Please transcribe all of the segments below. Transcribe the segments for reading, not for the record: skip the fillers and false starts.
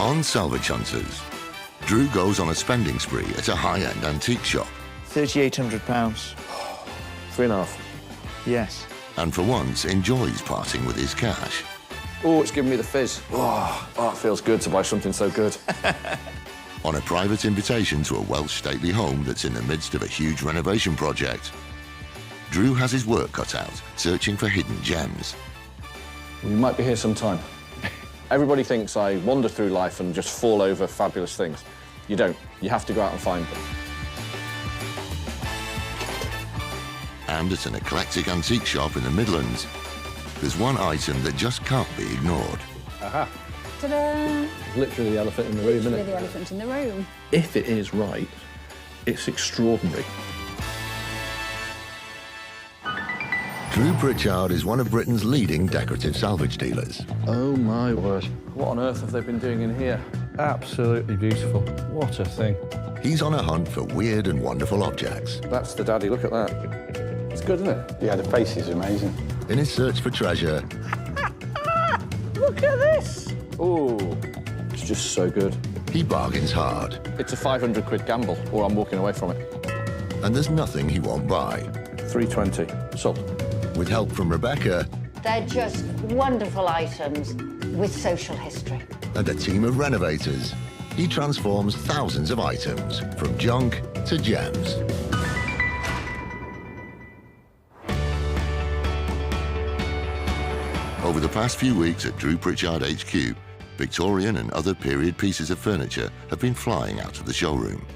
On Salvage Hunters, Drew goes on a spending spree at a high-end antique shop. £3,800. 3.5. Yes. And for once enjoys parting with his cash. Oh, it's giving me the fizz. Oh, it feels good to buy something so good. On a private invitation to a Welsh stately home that's in the midst of a huge renovation project, Drew has his work cut out, searching for hidden gems. We might be here some time. Everybody thinks I wander through life and just fall over fabulous things. You don't. You have to go out and find them. And at an eclectic antique shop in the Midlands, there's one item that just can't be ignored. Aha. Ta-da! Literally the elephant in the room, isn't Literally it? the elephant in the room. If it is right, it's extraordinary. Drew Pritchard is one of Britain's leading decorative salvage dealers. Oh, my word. What on earth have they been doing in here? Absolutely beautiful. What a thing. He's on a hunt for weird and wonderful objects. That's the daddy. Look at that. It's good, isn't it? Yeah, the face is amazing. In his search for treasure, Look at this. Oh, it's just so good. he bargains hard. It's a 500 quid gamble, or I'm walking away from it. And there's nothing he won't buy. 320. Sold. With help from Rebecca They're just wonderful items with social history. and a team of renovators, he transforms thousands of items from junk to gems. Over the past few weeks at Drew Pritchard HQ, Victorian and other period pieces of furniture have been flying out of the showroom.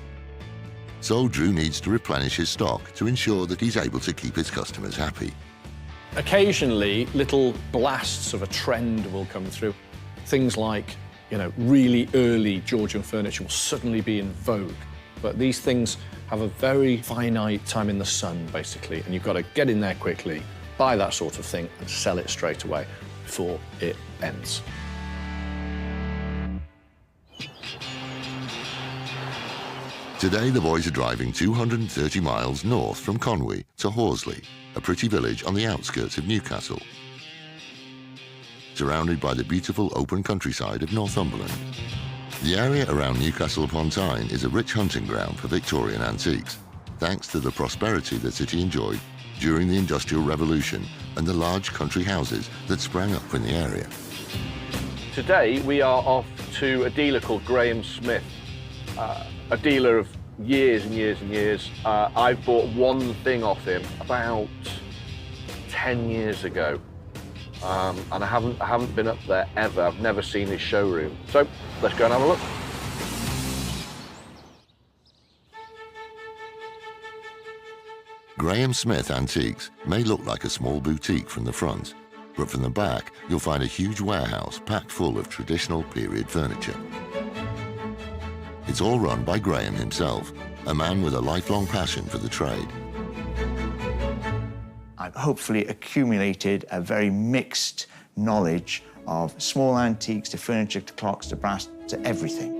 So Drew needs to replenish his stock to ensure that he's able to keep his customers happy. Occasionally, little blasts of a trend will come through. Things like, you know, really early Georgian furniture will suddenly be in vogue. But these things have a very finite time in the sun, basically, and you've got to get in there quickly, buy that sort of thing, and sell it straight away before it ends. Today, the boys are driving 230 miles north from Conwy to Horsley, a pretty village on the outskirts of Newcastle, surrounded by the beautiful open countryside of Northumberland. The area around Newcastle upon Tyne is a rich hunting ground for Victorian antiques, thanks to the prosperity the city enjoyed during the Industrial Revolution and the large country houses that sprang up in the area. Today, we are off to a dealer called Graham Smith, a dealer of years and years and years. I've bought one thing off him about 10 years ago. And I haven't been up there ever. I've never seen his showroom. So let's go and have a look. Graham Smith Antiques may look like a small boutique from the front, but from the back, you'll find a huge warehouse packed full of traditional period furniture. It's all run by Graham himself, a man with a lifelong passion for the trade. I've hopefully accumulated a very mixed knowledge of small antiques to furniture to clocks to brass to everything.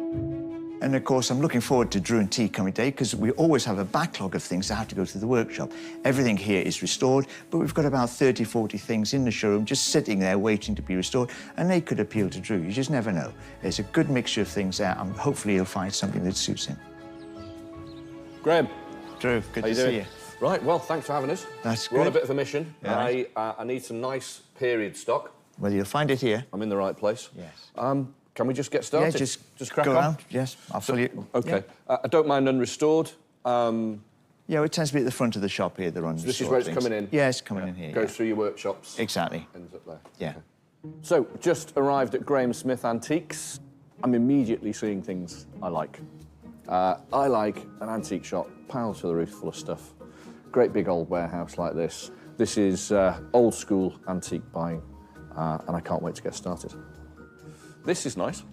And of course, I'm looking forward to Drew and Tea coming day because we always have a backlog of things that have to go through the workshop. Everything here is restored, but we've got about 30, 40 things in the showroom just sitting there waiting to be restored, and they could appeal to Drew. You just never know. There's a good mixture of things there, and hopefully he'll find something that suits him. Graham. Drew, good to see you. Right, well, thanks for having us. That's We're on a good. bit of a mission. Yeah. I need some nice period stock. Well, you'll find it here. I'm in the right place. Yes. Can we just get started? Yeah, just crack go on? around. Yes, I'll fill you. OK. Yeah. I don't mind unrestored. Yeah, it tends to be at the front of the shop here, the runs. This is where it's coming in? Yeah, it's coming in here. Goes yeah. through your workshops. Exactly. Ends up there. Yeah. Okay. So, just arrived at Graham Smith Antiques. I'm immediately seeing things I like. I like an antique shop, piles to the roof full of stuff. Great big old warehouse like this. This is old school antique buying, and I can't wait to get started. This is nice.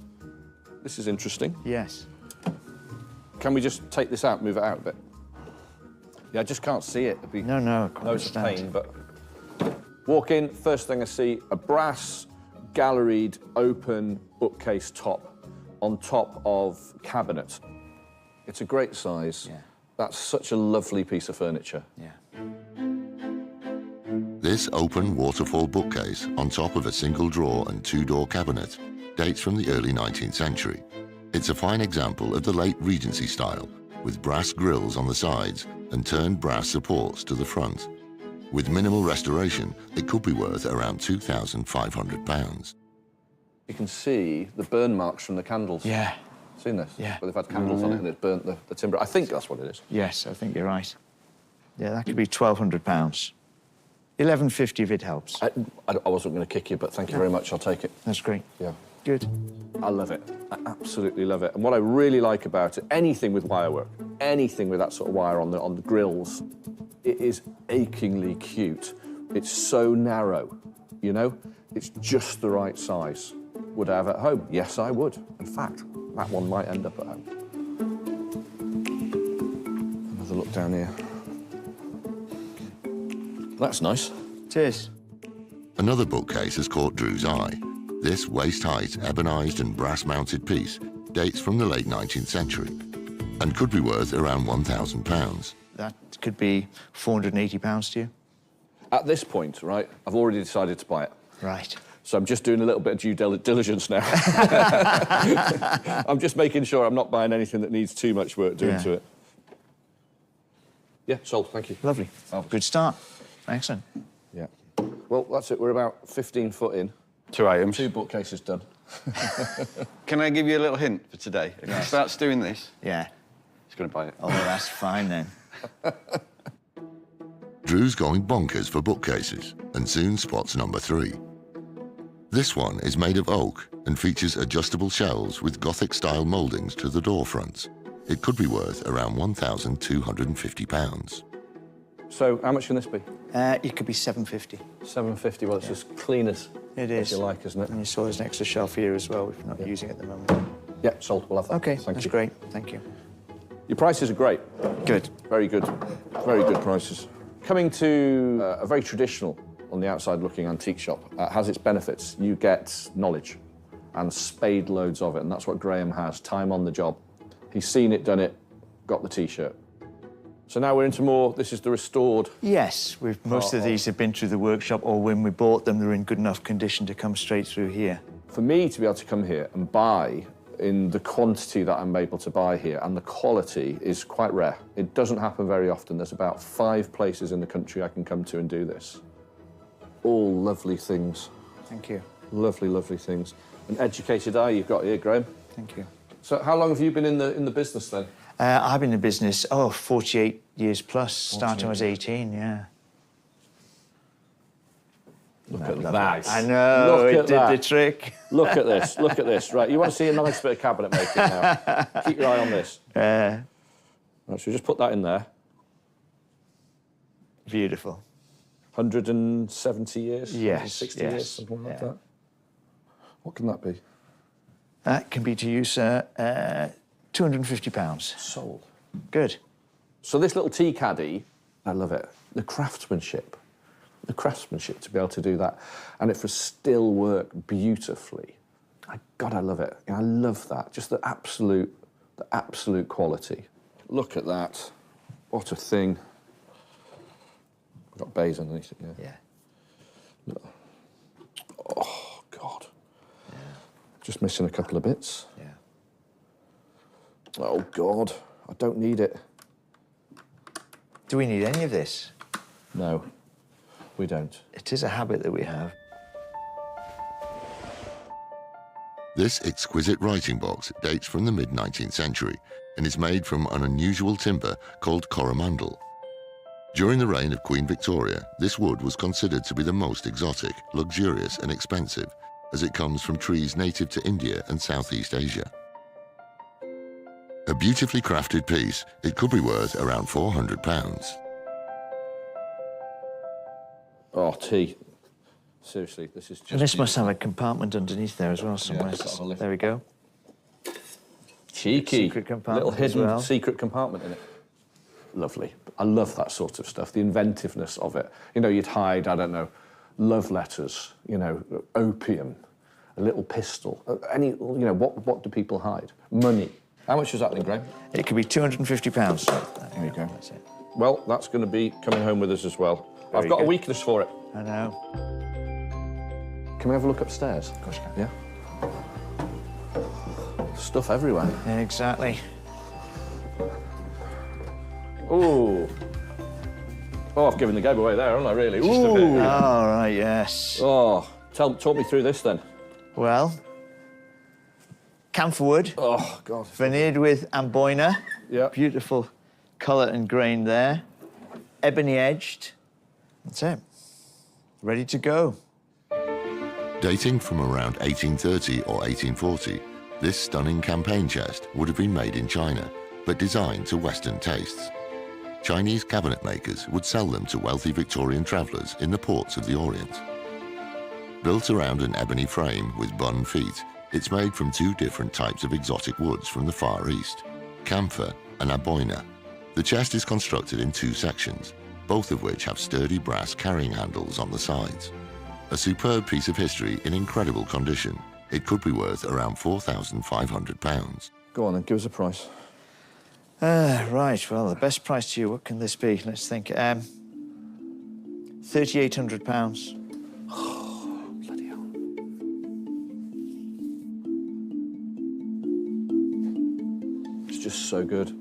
This is interesting. Yes. Can we just take this out, move it out a bit? Yeah, I just can't see it. It'd be, No, no, it's a pain, but... Walk in, first thing I see, a brass, galleried, open bookcase top on top of cabinet. It's a great size. Yeah. That's such a lovely piece of furniture. Yeah. This open waterfall bookcase on top of a single drawer and two-door cabinet dates from the early 19th century. It's a fine example of the late Regency style, with brass grills on the sides and turned brass supports to the front. With minimal restoration, it could be worth around £2,500. You can see the burn marks from the candles. Yeah. Seen this? Yeah. Where they've had candles on it and it's burnt the timber. I think that's what it is. Yes, I think you're right. Yeah, that could be £1,200. £1,150 if it helps. I wasn't going to kick you, but thank you very much. I'll take it. That's great. Yeah. Good. I love it. I absolutely love it. And what I really like about it, anything with wire work, anything with that sort of wire on the grills, it is achingly cute. It's so narrow, you know? It's just the right size. Would I have at home? Yes, I would. In fact, that one might end up at home. Another look down here. That's nice. Cheers. Another bookcase has caught Drew's eye. This waist-height, ebonized and brass-mounted piece dates from the late 19th century and could be worth around £1,000. That could be £480 to you. At this point, right, I've already decided to buy it. Right. So I'm just doing a little bit of due diligence now. I'm just making sure I'm not buying anything that needs too much work doing to it. Yeah, sold, thank you. Lovely. Good start. Excellent. Yeah. Well, that's it. We're about 15 foot in. 2 items. 2 bookcases done. Can I give you a little hint for today? If he starts doing this, Yeah. he's going to buy it. Oh, that's fine then. Drew's going bonkers for bookcases and soon spots number 3. This one is made of oak and features adjustable shelves with Gothic-style mouldings to the door fronts. It could be worth around £1,250. So, how much can this be? It could be £750. £750. Well, it's as clean as It is. you like, isn't it? And you saw there's an extra shelf here as well, if you're not using it at the moment. Yeah, sold. We'll have that. Okay, Thank that's you. great. Thank you. Your prices are great. Good. Very good. Very good prices. Coming to a very traditional, on the outside looking antique shop, has its benefits. You get knowledge and spade loads of it, and that's what Graham has, time on the job. He's seen it, done it, got the T-shirt. So now we're into more, this is the restored. Yes, most of these have been through the workshop, or when we bought them, they're in good enough condition to come straight through here. For me to be able to come here and buy in the quantity that I'm able to buy here, and the quality is quite rare. It doesn't happen very often. There's about 5 places in the country I can come to and do this. All lovely things. Thank you. Lovely, lovely things. An educated eye you've got here, Graham. Thank you. So how long have you been in the business then? I've been in business, 48 years plus, starting when I was 18, yeah. Look at that. I know, Look it at did that. the trick. Look at this, look at this. Right, you want to see a nice bit of cabinet making now. Keep your eye on this. Right, so we just put that in there. Beautiful. 170 years? Yes, 160 yes, years, something like yeah. that. What can that be? That can be to use £250. Sold. Good. So this little tea caddy, I love it. The craftsmanship to be able to do that. And it for still work beautifully. God, I love it. I love that. Just the absolute quality. Look at that. What a thing. Got bays underneath it, yeah. Yeah. Look. Oh, God. Yeah. Just missing a couple of bits. Yeah. Oh, God. I don't need it. Do we need any of this? No, we don't. It is a habit that we have. This exquisite writing box dates from the mid-19th century and is made from an unusual timber called coromandel. During the reign of Queen Victoria, this wood was considered to be the most exotic, luxurious and expensive, as it comes from trees native to India and Southeast Asia. A beautifully crafted piece, it could be worth around £400. Oh, tea. Seriously, this is just... And this must have a compartment underneath there as well somewhere. it's got a lift. There we go. cheeky. Secret compartment Little as hidden well. secret compartment in it. Lovely. I love that sort of stuff, the inventiveness of it. You know, you'd hide, I don't know, love letters, you know, opium, a little pistol, any, you know, what do people hide? Money. How much is that then, Graham? It could be £250. There you go. That's it. Well, that's going to be coming home with us as well. Very I've got a good. weakness for it. I know. Can we have a look upstairs? Of course you can. Yeah? stuff everywhere. Exactly. Ooh. Oh, I've given the game away there, haven't I, really? Just a bit, Ooh. yeah. All right, yes. Oh, talk me through this then. Well, camphor wood, Oh, God. veneered with amboina. Yeah. Beautiful colour and grain there. Ebony edged. That's it. Ready to go. Dating from around 1830 or 1840, this stunning campaign chest would have been made in China, but designed to Western tastes. Chinese cabinet makers would sell them to wealthy Victorian travellers in the ports of the Orient. Built around an ebony frame with bun feet, it's made from two different types of exotic woods from the Far East, camphor and amboina. The chest is constructed in two sections, both of which have sturdy brass carrying handles on the sides. A superb piece of history in incredible condition. It could be worth around £4,500. Go on then, give us a price. Right, well, the best price to you, what can this be? Let's think. £3,800. Bloody hell. It's just so good.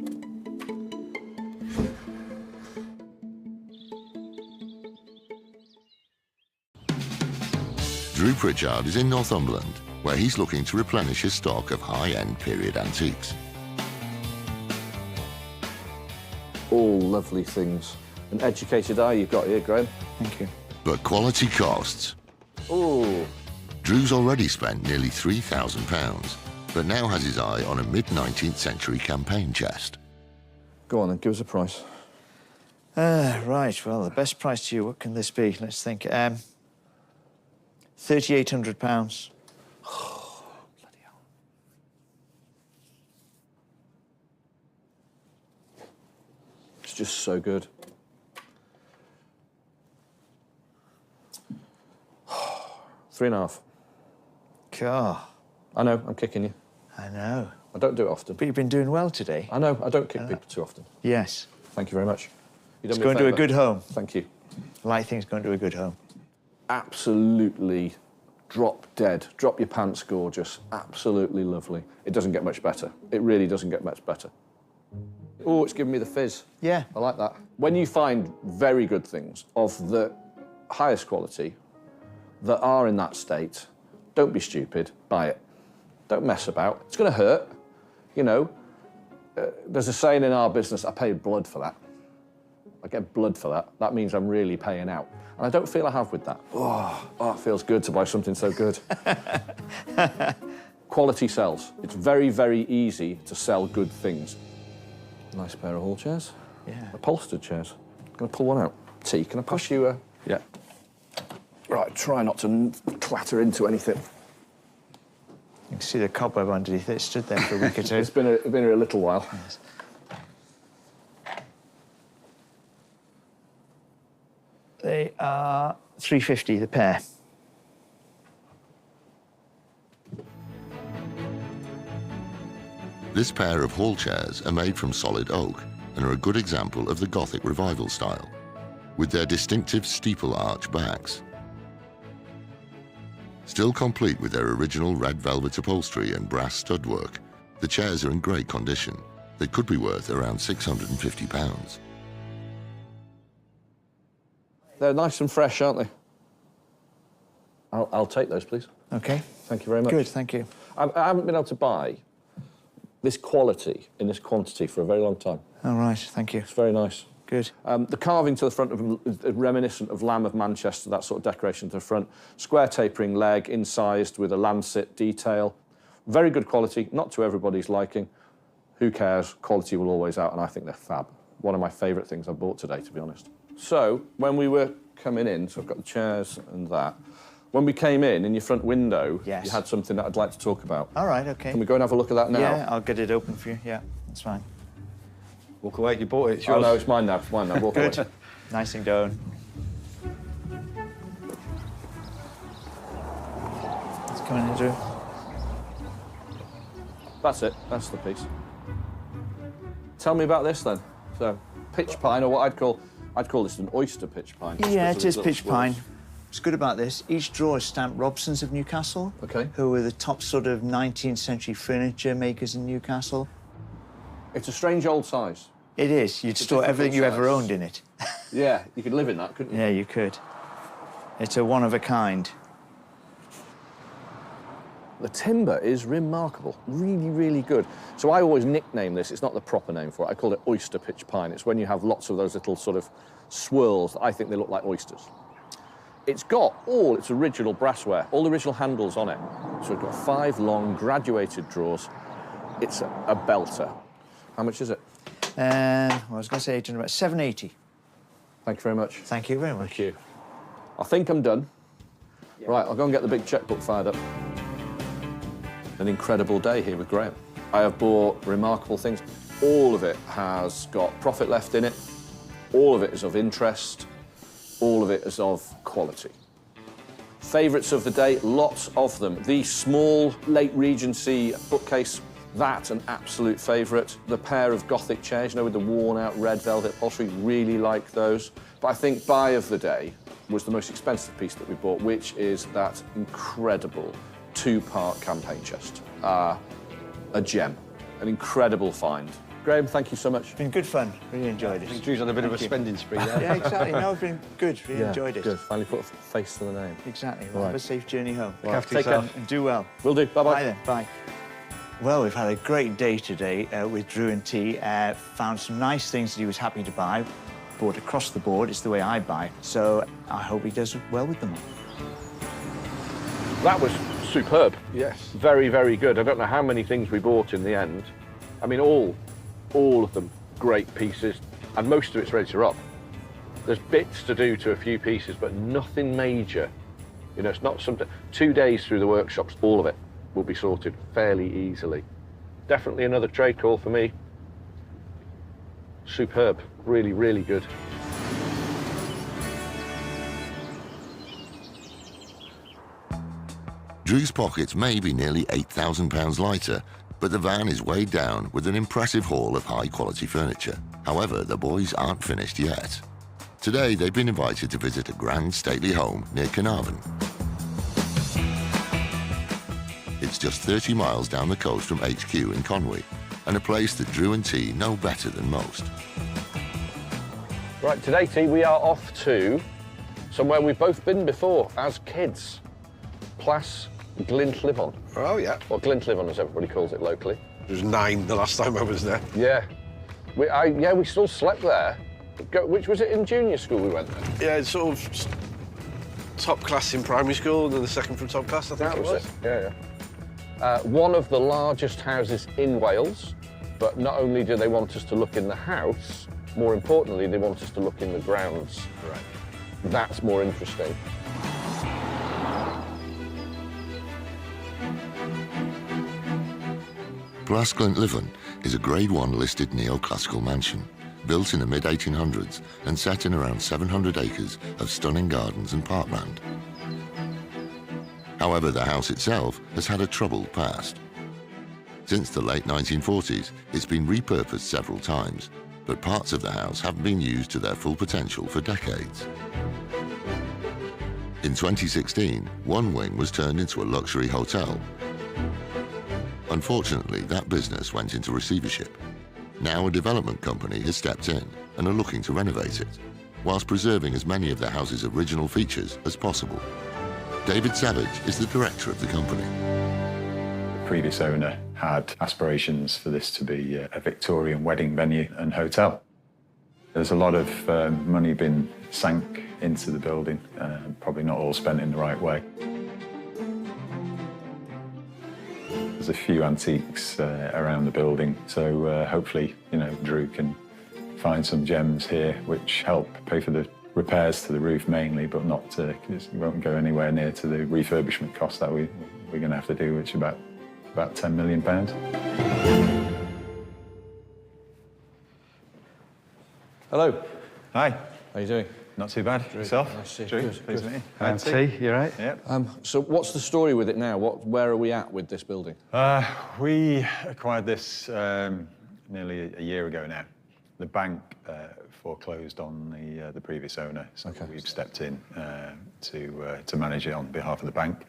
Drew Pritchard is in Northumberland, where he's looking to replenish his stock of high-end period antiques. All lovely things. An educated eye you've got here, Graham. Thank you. But quality costs. Ooh. Drew's already spent nearly £3,000, but now has his eye on a mid-19th century campaign chest. Go on then, give us a price. Right, well, the best price to you, what can this be? Let's think. £3,800. Bloody hell. It's just so good. Three and a half. God, I know, I'm kicking you. I know. I don't do it often. But you've been doing well today. I know, I don't kick people too often. Yes. Thank you very much. You It's done me going to a favour. good home. Thank you. Light thing's going to a good home. Absolutely drop dead. Drop your pants gorgeous. Absolutely lovely. It doesn't get much better. It really doesn't get much better. Oh, it's giving me the fizz. Yeah. I like that. When you find very good things of the highest quality that are in that state, don't be stupid, buy it. Don't mess about. It's going to hurt, you know. There's a saying in our business, I pay blood for that. I get blood for that. That means I'm really paying out. And I don't feel I have with that. Oh, it feels good to buy something so good. Quality sells. It's very, very easy to sell good things. Nice pair of hall chairs. Yeah. Upholstered chairs. I'm going to pull one out. T, can I push you? Yeah. Right, try not to clatter into anything. You can see the cobweb underneath it. It stood there for a week or two. It's been here a little while. Yes. They are £3.50 the pair. This pair of hall chairs are made from solid oak and are a good example of the Gothic revival style, with their distinctive steeple arch backs. Still complete with their original red velvet upholstery and brass studwork, the chairs are in great condition. They could be worth around £650. They're nice and fresh, aren't they? I'll take those, please. OK. Thank you very much. Good, thank you. I haven't been able to buy this quality in this quantity for a very long time. All right, thank you. It's very nice. Good. The carving to the front of them is reminiscent of Lamb of Manchester, that sort of decoration to the front. Square tapering leg, incised with a lancet detail. Very good quality, not to everybody's liking. Who cares? Quality will always out, and I think they're fab. One of my favourite things I bought today, to be honest. So, when we were coming in, so I've got the chairs and that, when we came in your front window, Yes. you had something that I'd like to talk about. All right, OK. Can we go and have a look at that now? Yeah, I'll get it open for you. Yeah, that's fine. Walk away, you bought it, it's Oh, yours. no, it's mine now. It's mine now. Walk away. Good. Nice and going. Let's come in, Andrew. That's it. That's the piece. Tell me about this then. So, pitch pine, or what I'd call this an oyster pitch pine. just Yeah, because it of is its pitch little pine. swirls. What's good about this, each drawer is stamped Robsons of Newcastle, Okay. who were the top sort of 19th century furniture makers in Newcastle. It's a strange old size. It is. You'd It's a store everything you difficult ever size. owned in it. Yeah, you could live in that, couldn't you? Yeah, you could. It's a one of a kind. The timber is remarkable, really, really good. So I always nickname this, it's not the proper name for it, I call it oyster pitch pine. It's when you have lots of those little sort of swirls that I think they look like oysters. It's got all its original brassware, all the original handles on it. So we've got 5 long graduated drawers. It's a belter. How much is it? I was going to say about £7.80. Thank you very much. Thank you very much. Thank you. I think I'm done. Right, I'll go and get the big checkbook fired up. An incredible day here with Graham. I have bought remarkable things. All of it has got profit left in it. All of it is of interest. All of it is of quality. Favourites of the day, lots of them. The small late Regency bookcase, that's an absolute favourite. The pair of Gothic chairs, you know, with the worn-out red velvet upholstery, really like those. But I think buy of the day was the most expensive piece that we bought, which is that incredible 2-part campaign chest. A gem, an incredible find. Graham, thank you so much. It's been good fun. Really enjoyed I it. think Drew's on a bit of a Thank you. spending spree there. Yeah, exactly. No, it's been good. Really enjoyed it. Good, finally put a face to the name. Exactly. Well, Right. have a safe journey home. Right, after take care. yourself. And do well. Will do, bye-bye. Bye then. Bye. Well, we've had a great day today with Drew and T. Found some nice things that he was happy to buy. Bought across the board. It's the way I buy. So I hope he does well with them. That was superb. Yes. Very, very good. I don't know how many things we bought in the end. I mean, all of them great pieces, and most of it's ready to rock. There's bits to do to a few pieces, but nothing major. You know, it's not something. 2 days through the workshops, all of it will be sorted fairly easily. Definitely another trade call for me. Superb. Really, really good. Drew's pockets may be nearly £8,000 lighter, but the van is weighed down with an impressive haul of high-quality furniture. However, the boys aren't finished yet. Today, they've been invited to visit a grand stately home near Carnarvon. It's just 30 miles down the coast from HQ in Conwy, and a place that Drew and T know better than most. Right, today, T, we are off to somewhere we've both been before as kids. Plas Glynllifon. Oh, yeah. Or Glynllifon, as everybody calls it locally. It was 9 the last time I was there. Yeah. We still slept there. Which was it in junior school we went there? Yeah, it's sort of top class in primary school and then the second from top class, I think it was. Yeah, yeah. One of the largest houses in Wales, but not only do they want us to look in the house, more importantly, they want us to look in the grounds. Right. That's more interesting. Plas Glynllifon is a Grade 1 listed neoclassical mansion, built in the mid-1800s and set in around 700 acres of stunning gardens and parkland. However, the house itself has had a troubled past. Since the late 1940s, it's been repurposed several times, but parts of the house haven't been used to their full potential for decades. In 2016, one wing was turned into a luxury hotel. Unfortunately, that business went into receivership. Now a development company has stepped in and are looking to renovate it, whilst preserving as many of the house's original features as possible. David Savage is the director of the company. The previous owner had aspirations for this to be a Victorian wedding venue and hotel. There's a lot of money been sank into the building, probably not all spent in the right way. There's a few antiques around the building, so hopefully, Drew can find some gems here which help pay for the repairs to the roof mainly, but not to, because it won't go anywhere near to the refurbishment cost that we're going to have to do, which is about £10 million. Hello. Hi. How you doing? Not too bad. Yourself? Nice to see you. Drew, Good, pleased good. to meet you. Hi, T, you right? Yep. So what's the story with it now? Where are we at with this building? We acquired this nearly a year ago now. The bank foreclosed on the previous owner, so we've stepped in to manage it on behalf of the bank.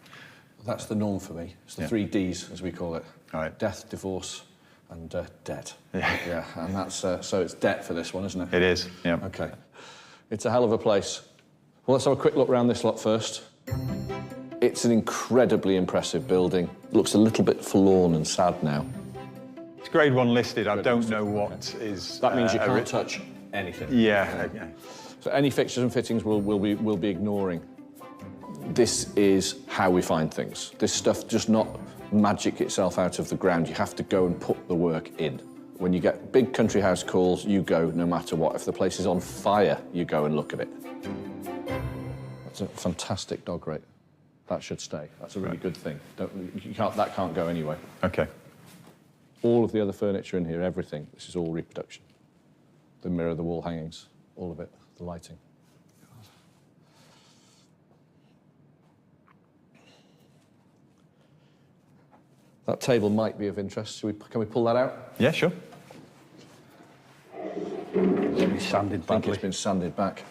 That's the norm for me. It's the 3 Ds, as we call it. All right. Death, divorce, and debt. Yeah. Yeah, and that's, so it's debt for this one, isn't it? It is, yeah. Okay. It's a hell of a place. Well, let's have a quick look around this lot first. It's an incredibly impressive building. Looks a little bit forlorn and sad now. It's Grade 1 listed. I don't know what is... That means you can't touch anything. Yeah. So any fixtures and fittings we'll be ignoring. This is how we find things. This stuff does not magic itself out of the ground. You have to go and put the work in. When you get big country house calls, you go no matter what. If the place is on fire, you go and look at it. That's a fantastic dog rate. That should stay. That's a really good thing. That can't go anyway. Okay. All of the other furniture in here, everything, this is all reproduction. The mirror, the wall hangings, all of it, the lighting. That table might be of interest. Can we pull that out? Yeah, sure. It's been sanded I think badly. it's been sanded back.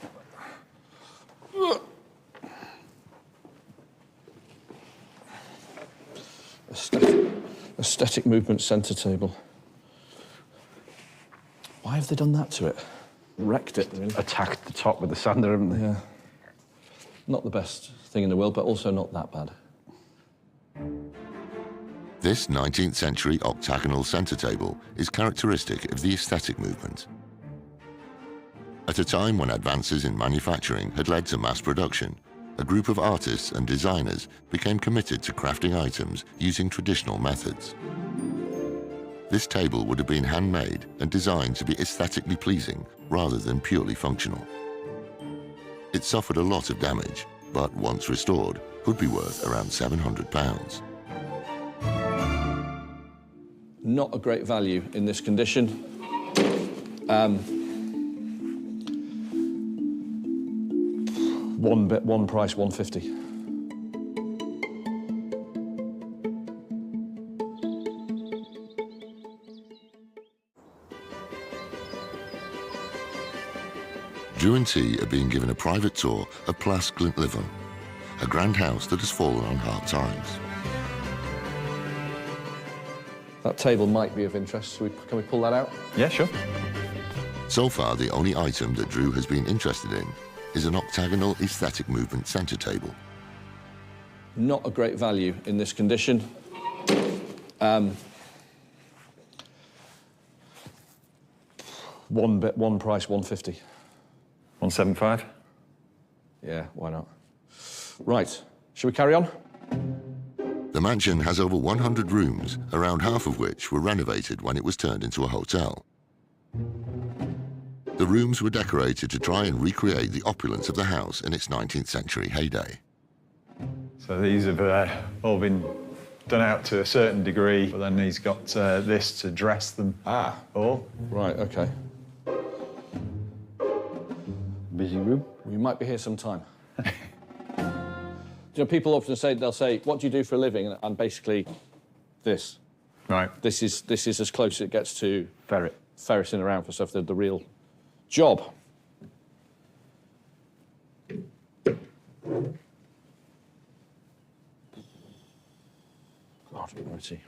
Aesthetic movement centre table. Why have they done that to it? Wrecked it, really. Attacked the top with the sander, haven't they? Yeah. Not the best thing in the world, but also not that bad. This 19th century octagonal centre table is characteristic of the aesthetic movement. At a time when advances in manufacturing had led to mass production, a group of artists and designers became committed to crafting items using traditional methods. This table would have been handmade and designed to be aesthetically pleasing rather than purely functional. It suffered a lot of damage, but once restored, could be worth around £700. Not a great value in this condition. One price, 150. Drew and T are being given a private tour of Plas Glynllifon, a grand house that has fallen on hard times. That table might be of interest. Can we pull that out? Yeah, sure. So far, the only item that Drew has been interested in is an octagonal aesthetic movement centre table. Not a great value in this condition. One price, 150. 175. Yeah, why not? Right, shall we carry on? The mansion has over 100 rooms, around half of which were renovated when it was turned into a hotel. The rooms were decorated to try and recreate the opulence of the house in its 19th century heyday. So these have all been done out to a certain degree, but then he's got this to dress them all. Right, okay. Busy room. We might be here some time. You know, people often say, they'll say, what do you do for a living? And basically, this. Right. This is as close as it gets to ferreting around for stuff, the real job. God almighty.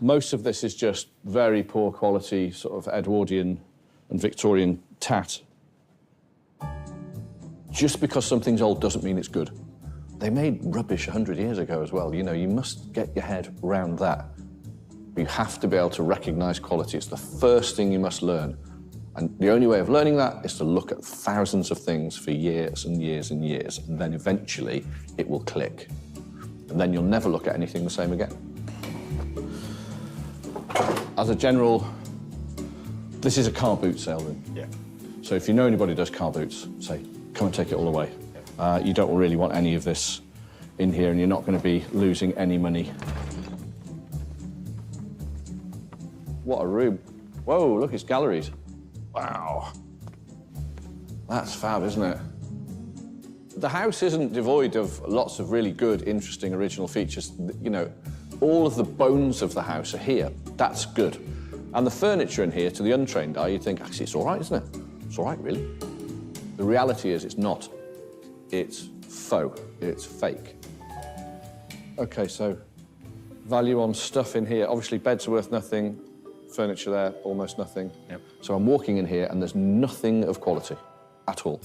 Most of this is just very poor quality, sort of Edwardian and Victorian tat. Just because something's old doesn't mean it's good. They made rubbish 100 years ago as well. You know, you must get your head around that. You have to be able to recognise quality. It's the first thing you must learn. And the only way of learning that is to look at thousands of things for years and years and years, and then eventually it will click. And then you'll never look at anything the same again. As a general, this is a car boot sale room. Yeah. So if you know anybody who does car boots, say, come and take it all away. You don't really want any of this in here, and you're not going to be losing any money. What a room. Whoa, look, it's galleries. Wow. That's fab, isn't it? The house isn't devoid of lots of really good, interesting, original features. You know, all of the bones of the house are here. That's good. And the furniture in here, to the untrained eye, you'd think, actually, it's all right, isn't it? It's all right, really. The reality is it's not. It's faux. It's fake. OK, so value on stuff in here. Obviously, beds are worth nothing. Furniture there, almost nothing. Yep. So I'm walking in here, and there's nothing of quality at all.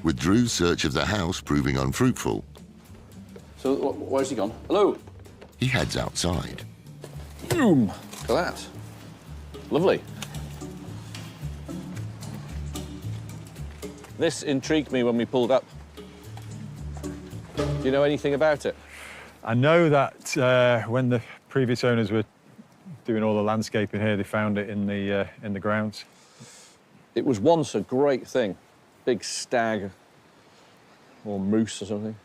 With Drew's search of the house proving unfruitful, So where's he gone? Hello. he heads outside. Boom. Look at that. Lovely. This intrigued me when we pulled up. Do you know anything about it? I know that when the previous owners were doing all the landscaping here, they found it in the grounds. It was once a great thing. Big stag or moose or something.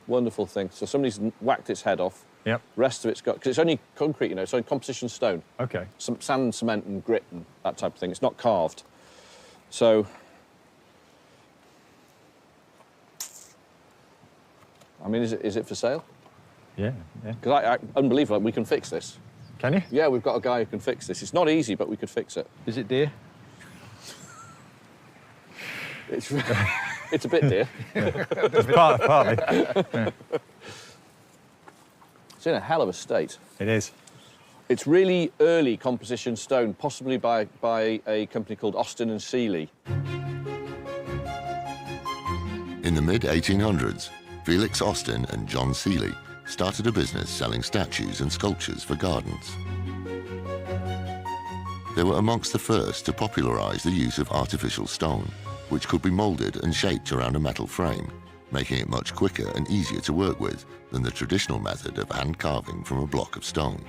Wonderful thing. So somebody's whacked its head off. Yep. Rest of it's got, because it's only concrete, you know, so composition stone. Okay. Some sand, cement and grit and that type of thing. It's not carved. So, I mean, is it for sale? Yeah, yeah. Because unbelievable, we can fix this. Can you? Yeah, we've got a guy who can fix this. It's not easy, but we could fix it. Is it dear? It's, it's a bit dear. It's partly. Yeah. It's in a hell of a state. It is. It's really early composition stone, possibly by a company called Austin and Seeley. In the mid-1800s, Felix Austin and John Seeley started a business selling statues and sculptures for gardens. They were amongst the first to popularise the use of artificial stone, which could be moulded and shaped around a metal frame, making it much quicker and easier to work with than the traditional method of hand carving from a block of stone.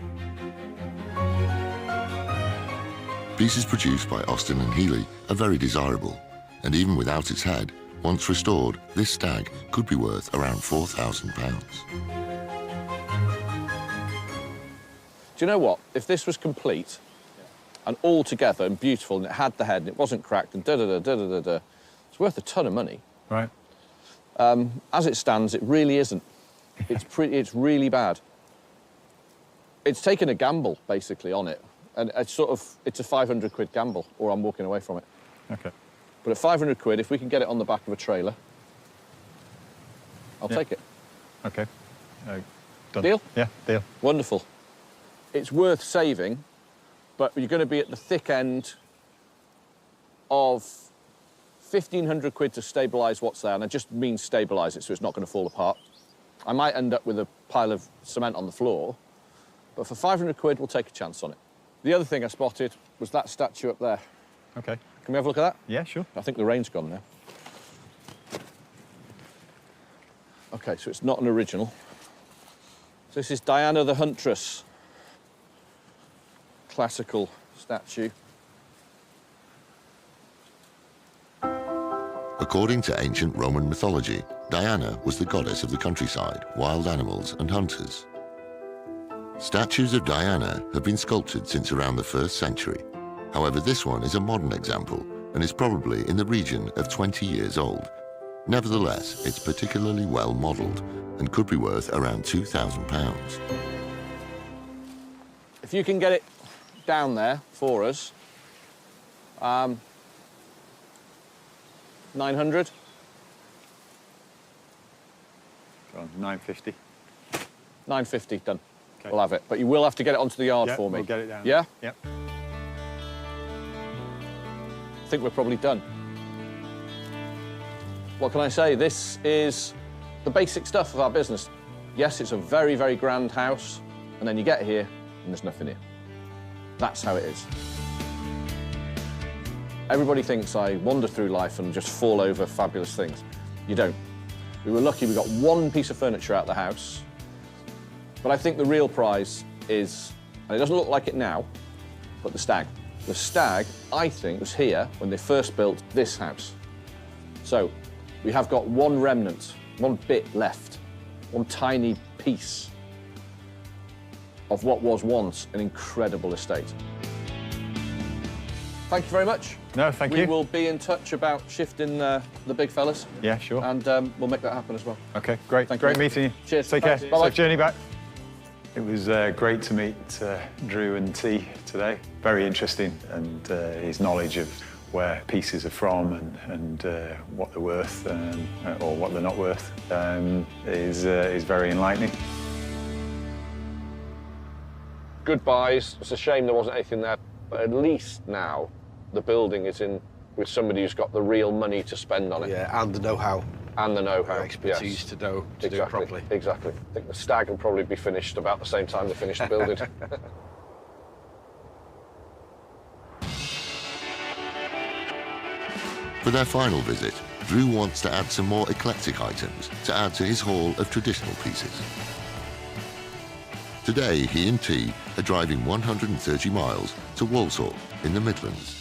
Pieces produced by Austin and Healy are very desirable, and even without its head, once restored, this stag could be worth around £4,000. Do you know what? If this was complete and all together and beautiful and it had the head and it wasn't cracked and da-da-da-da-da-da, it's worth a ton of money. Right. As it stands, it really isn't. It's really bad. It's taken a gamble, basically, on it. And it's a 500 quid gamble, or I'm walking away from it. Okay. But at 500 quid, if we can get it on the back of a trailer, I'll take it. Okay. Done. Deal? Yeah, deal. Wonderful. It's worth saving, but you're going to be at the thick end of 1,500 quid to stabilise what's there, and I just mean stabilise it so it's not going to fall apart. I might end up with a pile of cement on the floor, but for 500 quid, we'll take a chance on it. The other thing I spotted was that statue up there. Okay. Can we have a look at that? Yeah, sure. I think the rain's gone now. OK, so it's not an original. So this is Diana the Huntress. Classical statue. According to ancient Roman mythology, Diana was the goddess of the countryside, wild animals and hunters. Statues of Diana have been sculpted since around the 1st century. However, this one is a modern example and is probably in the region of 20 years old. Nevertheless, it's particularly well modelled and could be worth around £2,000. If you can get it down there for us, 900? Go on, 950. 950, done. Okay. We'll have it. But you will have to get it onto the yard Yeah, for me. we'll get it down. Yeah? Yep. I think we're probably done. What can I say? This is the basic stuff of our business. Yes, it's a very, very grand house, and then you get here and there's nothing here. That's how it is. Everybody thinks I wander through life and just fall over fabulous things. You don't. We were lucky we got one piece of furniture out of the house, but I think the real prize is, and it doesn't look like it now, but the stag. The stag, I think, was here when they first built this house. So we have got one remnant, one bit left, one tiny piece of what was once an incredible estate. Thank you very much. No, thank you. We will be in touch about shifting the big fellas. Yeah, sure. And we'll make that happen as well. Okay, great. Thank you, Great mate. meeting you. Cheers. Take care. Thanks. Bye-bye. Safe journey back. It was great to meet Drew and T today. Very interesting, and his knowledge of where pieces are from and what they're worth or what they're not worth is very enlightening. Goodbyes. It's a shame there wasn't anything there, but at least now the building is in with somebody who's got the real money to spend on it. Yeah, and the know-how. And the know-how. Expertise yes. to do it properly. Exactly. I think the Stag will probably be finished about the same time they finish the building. For their final visit, Drew wants to add some more eclectic items to add to his haul of traditional pieces. Today, he and T are driving 130 miles to Walsall in the Midlands.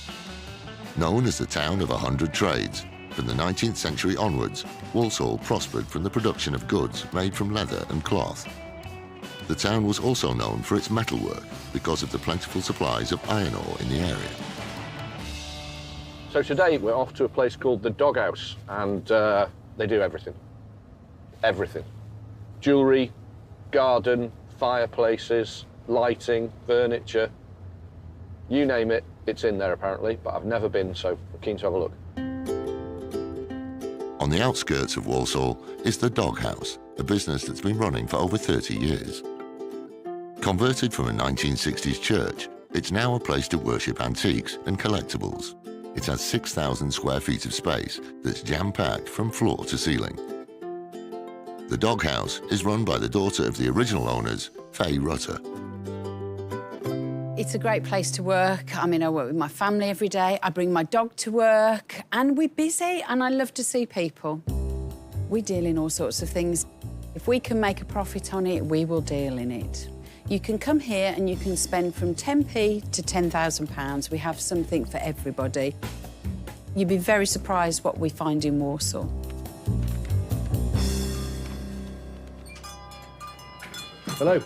Known as the town of 100 trades, from the 19th century onwards, Walsall prospered from the production of goods made from leather and cloth. The town was also known for its metalwork because of the plentiful supplies of iron ore in the area. So today we're off to a place called the Doghouse, and they do everything. Everything. Jewellery, garden, fireplaces, lighting, furniture. You name it, it's in there apparently, but I've never been, so I'm keen to have a look. On the outskirts of Walsall is the Doghouse, a business that's been running for over 30 years. Converted from a 1960s church, it's now a place to worship antiques and collectibles. It has 6,000 square feet of space that's jam-packed from floor to ceiling. The Doghouse is run by the daughter of the original owners, Faye Rutter. It's a great place to work. I mean, I work with my family every day. I bring my dog to work, and we're busy, and I love to see people. We deal in all sorts of things. If we can make a profit on it, we will deal in it. You can come here and you can spend from 10p to £10,000. We have something for everybody. You'd be very surprised what we find in Warsaw. Hello.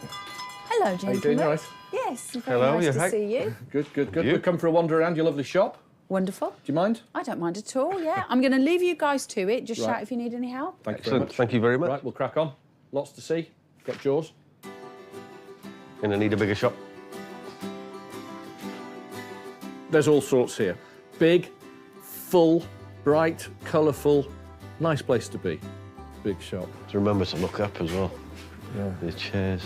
Hello, gentlemen. How you doing, all right? Yes, very Hello, nice you to okay? see you. Good, good, good. You? We've come for a wander around your lovely shop. Wonderful. Do you mind? I don't mind at all, yeah. I'm going to leave you guys to it. Just Right. shout if you need any help. Thank you very Excellent. much. Thank you very much. Right, we'll crack on. Lots to see. Got Jaws. Gonna need a bigger shop. There's all sorts here. Big, full, bright, colourful, nice place to be. Big shop. To remember to look up as well. Yeah. The chairs.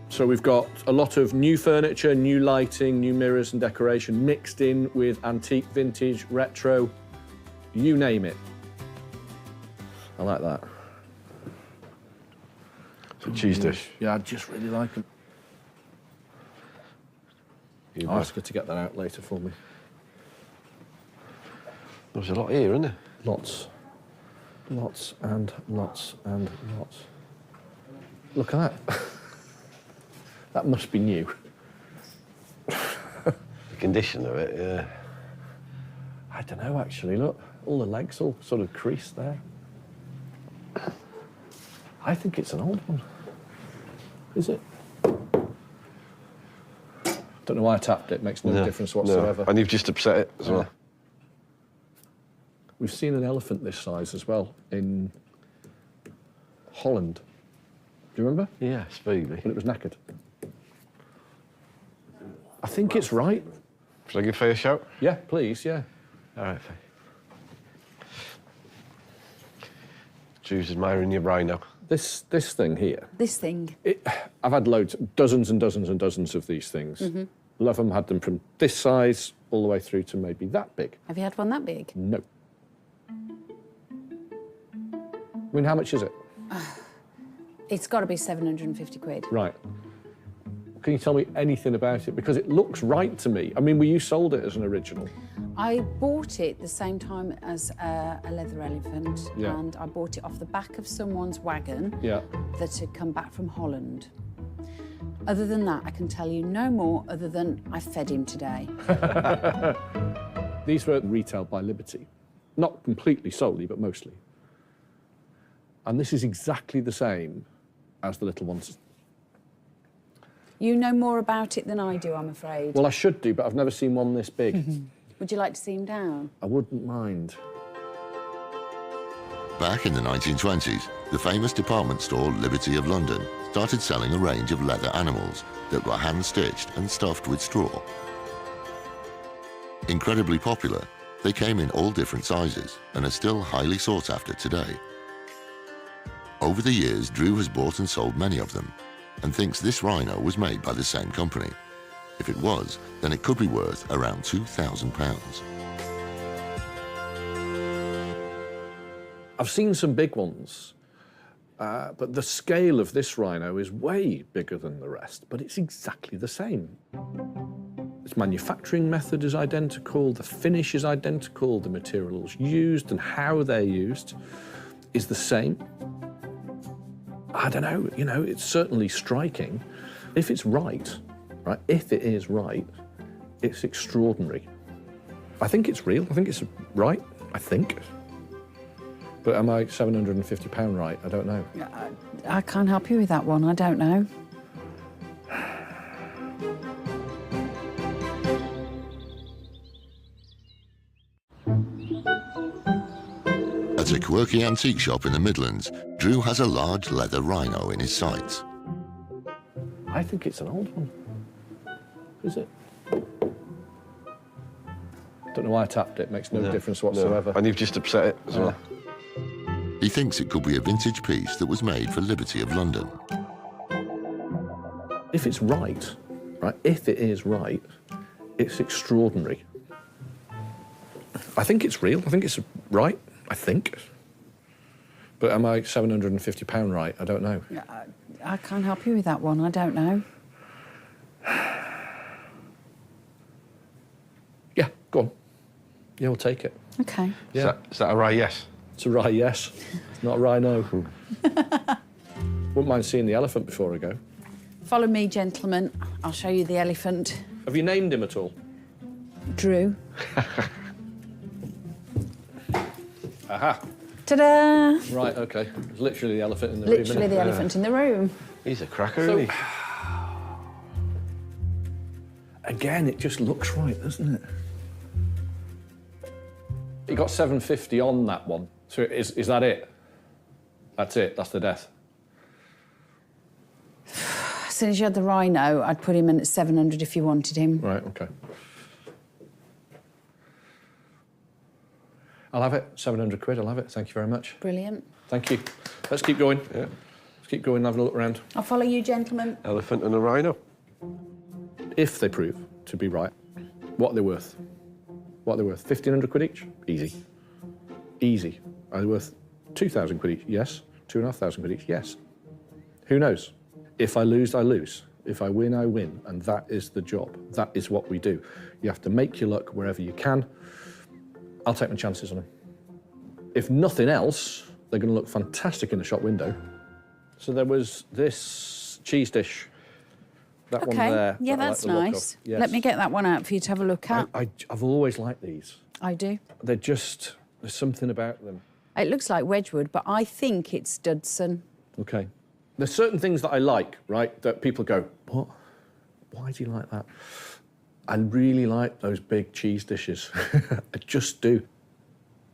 So we've got a lot of new furniture, new lighting, new mirrors and decoration mixed in with antique, vintage, retro, you name it. I like that. It's a cheese dish. Yeah, I just really like them. I'll ask her to get that out later for me. There's a lot here, isn't there? Lots. Lots and lots and lots. Look at that. That must be new. The condition of it, yeah. I don't know, actually. Look, all the legs all sort of creased there. I think it's an old one. Is it? Don't know why I tapped it. Makes no difference whatsoever. No. And you've just upset it as well. We've seen an elephant this size as well in Holland. Do you remember? Yeah, vaguely. When it was knackered. I think it's right. Should I give Faye a shout? Yeah, please, yeah. All right, Faye. Drew's admiring your rhino. This thing here. This thing. I've had loads, dozens and dozens and dozens of these things. Love them, had them from this size all the way through to maybe that big. Have you had one that big? No. I mean, how much is it? It's got to be 750 quid. Right. Can you tell me anything about it? Because it looks right to me. I mean, you sold it as an original. I bought it the same time as a leather elephant, Yeah. and I bought it off the back of someone's wagon Yeah. that had come back from Holland. Other than that, I can tell you no more other than I fed him today. These were retailed by Liberty. Not completely solely, but mostly. And this is exactly the same as the little ones. You know more about it than I do, I'm afraid. Well, I should do, but I've never seen one this big. Would you like to see him down? I wouldn't mind. Back in the 1920s, the famous department store Liberty of London started selling a range of leather animals that were hand-stitched and stuffed with straw. Incredibly popular, they came in all different sizes and are still highly sought after today. Over the years, Drew has bought and sold many of them and thinks this rhino was made by the same company. If it was, then it could be worth around £2,000. I've seen some big ones, but the scale of this rhino is way bigger than the rest, but it's exactly the same. Its manufacturing method is identical, the finish is identical, the materials used and how they're used is the same. I don't know, you know, it's certainly striking. If it's right, if it is right, it's extraordinary. I think it's real, I think it's right, I think. But am I £750 right? I don't know. I can't help you with that one, I don't know. At a quirky antique shop in the Midlands, Drew has a large leather rhino in his sights. I think it's an old one. Is it? Don't know why I tapped it, makes no difference whatsoever. No. And you've just upset it as well. He thinks it could be a vintage piece that was made for Liberty of London. If it's right, if it is right, it's extraordinary. I think it's real, I think it's right, I think. But am I £750 right? I don't know. I can't help you with that one, I don't know. Yeah, go on. Yeah, we'll take it. OK. Yeah. Is that a right yes? It's a right yes. It's not a right no. Wouldn't mind seeing the elephant before I go. Follow me, gentlemen. I'll show you the elephant. Have you named him at all? Drew. Aha. Ta-da! Right, OK. It's literally the elephant in the room. Literally the elephant in the room. He's a cracker, isn't he? Again, it just looks right, doesn't it? You got 750 on that one. So is that it? That's it, that's the death. As soon as you had the rhino, I'd put him in at 700 if you wanted him. Right, OK. I'll have it, 700 quid, I'll have it. Thank you very much. Brilliant. Thank you. Let's keep going. Yeah. Let's keep going and have a look around. I'll follow you, gentlemen. Elephant and a rhino. If they prove to be right, what are they worth? What are they worth? 1,500 quid each? Easy. Easy. Are they worth 2,000 quid each? Yes. 2,500 quid each? Yes. Who knows? If I lose, I lose. If I win, I win. And that is the job. That is what we do. You have to make your luck wherever you can. I'll take my chances on them. If nothing else, they're going to look fantastic in the shop window. So there was this cheese dish. That one there. Yeah, that I that's like the look nice. of. Yes. Let me get that one out for you to have a look at. I've always liked these. I do. They're just, there's something about them. It looks like Wedgwood, but I think it's Dudson. OK. There's certain things that I like, right, that people go, what? Why do you like that? I really like those big cheese dishes. I just do.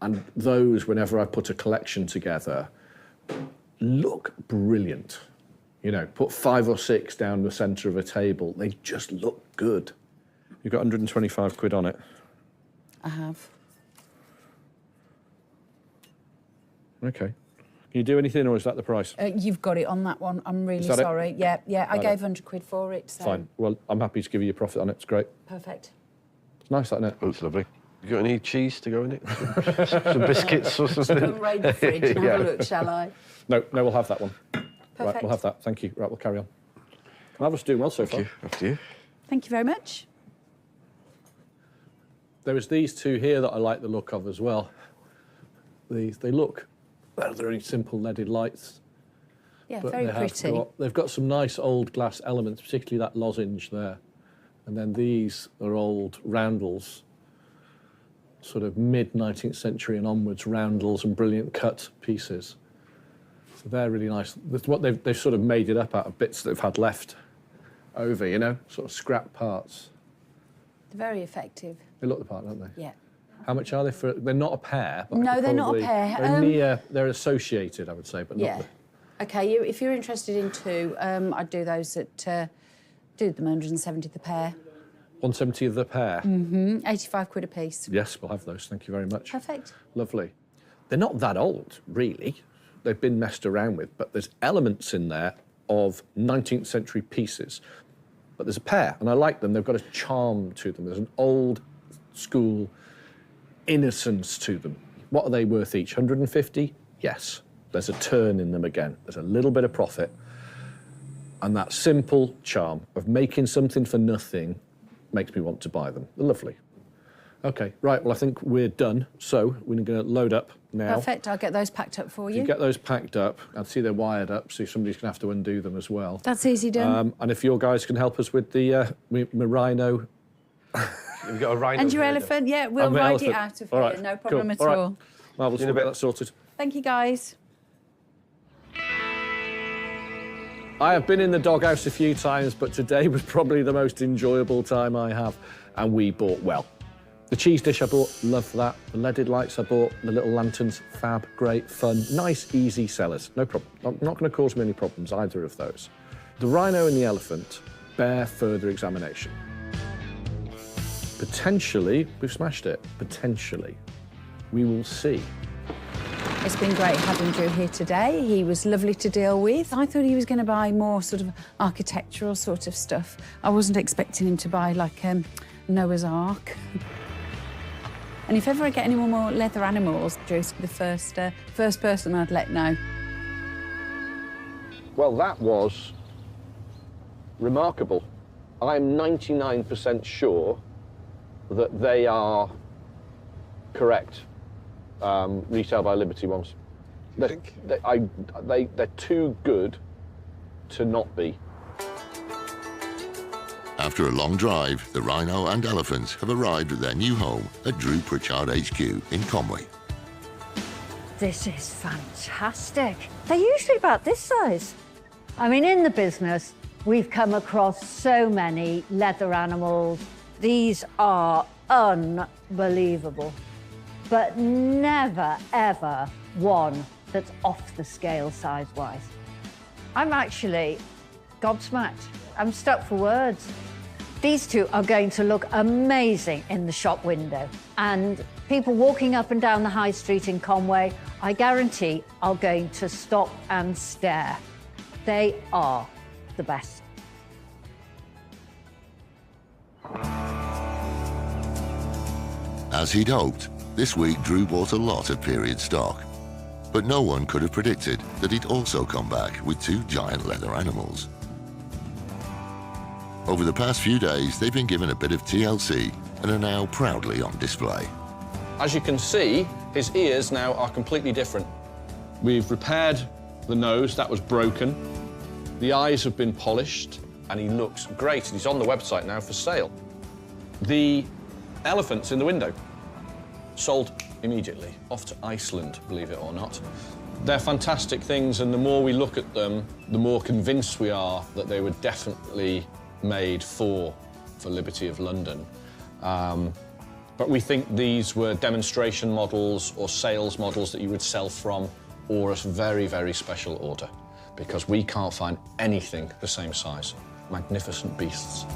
And those, whenever I put a collection together, look brilliant. You know, put 5 or 6 down the centre of a table, they just look good. You've got 125 quid on it. I have. OK. Can you do anything, or is that the price? You've got it on that one. I'm really that it? sorry. Yeah, I gave 100 quid for it. So. Fine. Well, I'm happy to give you a profit on it. It's great. Perfect. It's nice, that, isn't it? Oh, it's lovely. You got any cheese to go in it? Some biscuits or something? Go raid the fridge and have a look, shall I? No, we'll have that one. Perfect. Right, we'll have that. Thank you. Right, we'll carry on. Marvellous, doing well so far. After you. Thank you very much. There was these two here that I like the look of as well. They look, well, they're only simple leaded lights. Yeah, But very they have pretty. they've got some nice old glass elements, particularly that lozenge there. And then these are old roundels, sort of mid-19th century and onwards roundels and brilliant cut pieces. So they're really nice. That's what they've sort of made it up out of bits that they've had left over, you know, sort of scrap parts. They're very effective. They look the part, don't they? Yeah. How much are they for? They're not a pair. But No, they're not a pair. They're near. They're associated, I would say, but not. Yeah. OK, if you're interested in 2, I'd do those at do them 170 the pair. 170 of the pair. 85 quid a piece. Yes, we'll have those. Thank you very much. Perfect. Lovely. They're not that old, really. They've been messed around with, but there's elements in there of 19th century pieces. But there's a pair, and I like them. They've got a charm to them. There's an old school innocence to them. What are they worth each? 150? Yes. There's a turn in them again. There's a little bit of profit. And that simple charm of making something for nothing makes me want to buy them. They're lovely. OK, right, well, I think we're done. So we're going to load up now. Perfect, I'll get those packed up for you. You get those packed up. I see they're wired up, so somebody's going to have to undo them as well. That's easy done. And if your guys can help us with the my rhino. You've got a rhino. And your elephant, yeah, we'll ride it out of here, no problem at all. Marvellous, we'll get that sorted. Thank you, guys. I have been in the doghouse a few times, but today was probably the most enjoyable time I have, and we bought well. The cheese dish I bought, love that. The leaded lights I bought, the little lanterns, fab, great, fun, nice, easy sellers, no problem. Not going to cause me any problems, either of those. The rhino and the elephant bear further examination. Potentially, we've smashed it. Potentially. We will see. It's been great having Drew here today. He was lovely to deal with. I thought he was going to buy more sort of architectural sort of stuff. I wasn't expecting him to buy, like, Noah's Ark. And if ever I get any more leather animals, Drew's the first person I'd let know. Well, that was remarkable. I'm 99% sure that they are correct. Retail by Liberty ones. They're too good to not be. After a long drive, the rhino and elephants have arrived at their new home at Drew Pritchard HQ in Conway. This is fantastic. They're usually about this size. I mean, in the business, we've come across so many leather animals. These are unbelievable, but never, ever one that's off the scale size-wise. I'm actually gobsmacked. I'm stuck for words. These two are going to look amazing in the shop window. And people walking up and down the high street in Conway, I guarantee, are going to stop and stare. They are the best. As he'd hoped, this week Drew bought a lot of period stock. But no one could have predicted that he'd also come back with 2 giant leather animals. Over the past few days, they've been given a bit of TLC and are now proudly on display. As you can see, his ears now are completely different. We've repaired the nose, that was broken. The eyes have been polished, and he looks great. And he's on the website now for sale. The elephants in the window, sold immediately, off to Iceland, believe it or not. They're fantastic things, and the more we look at them, the more convinced we are that they were definitely made for Liberty of London. But we think these were demonstration models or sales models that you would sell from, or a very, very special order, because we can't find anything the same size. Magnificent beasts.